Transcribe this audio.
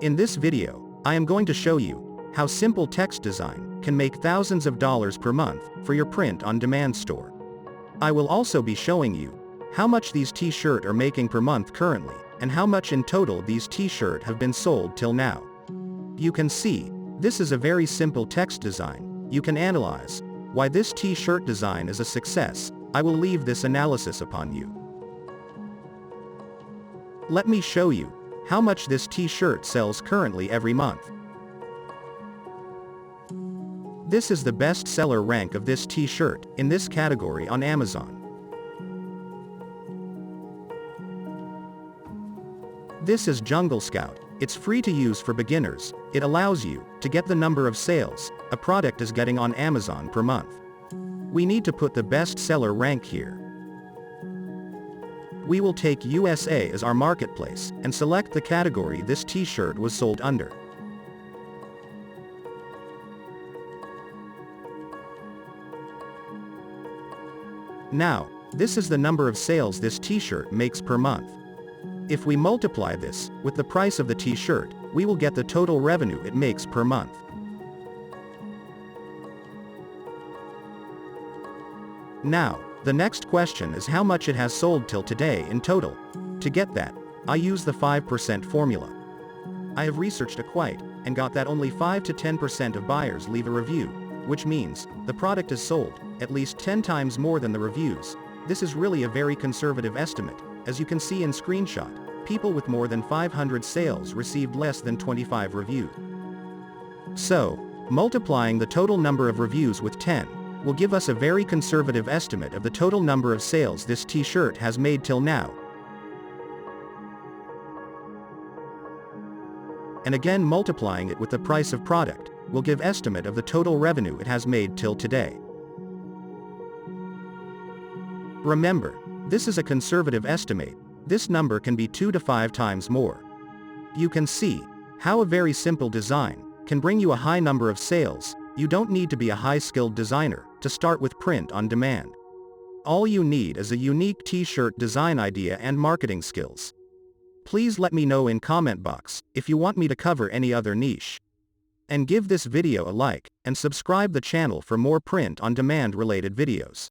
In this video, I am going to show you how simple text design can make thousands of dollars per month for your print-on-demand store. I will also be showing you how much these T-shirt are making per month currently, and how much in total these T-shirt have been sold till now. You can see, this is a very simple text design. You can analyze why this T-shirt design is a success. I will leave this analysis upon you. Let me show you how much this T-shirt sells currently every month. This is the best seller rank of this T-shirt in this category on Amazon. This is Jungle Scout. It's free to use for beginners. It allows you to get the number of sales a product is getting on Amazon per month. We need to put the best seller rank here. We will take USA as our marketplace and select the category this T-shirt was sold under. Now, this is the number of sales this T-shirt makes per month. If we multiply this with the price of the T-shirt, we will get the total revenue it makes per month. Now, the next question is how much it has sold till today in total. To get that, I use the 5% formula. I have researched it quite, and got that only 5 to 10% of buyers leave a review, which means the product is sold at least 10 times more than the reviews. This is really a very conservative estimate. As you can see in screenshot, people with more than 500 sales received less than 25 reviews. So, multiplying the total number of reviews with 10 will give us a very conservative estimate of the total number of sales this T-shirt has made till now. And again multiplying it with the price of product will give estimate of the total revenue it has made till today. Remember, this is a conservative estimate. This number can be 2 to 5 times more. You can see how a very simple design can bring you a high number of sales. You don't need to be a high-skilled designer to start with print on demand. All you need is a unique T-shirt design idea and marketing skills. Please let me know in comment box if you want me to cover any other niche. And give this video a like, and subscribe the channel for more print on demand related videos.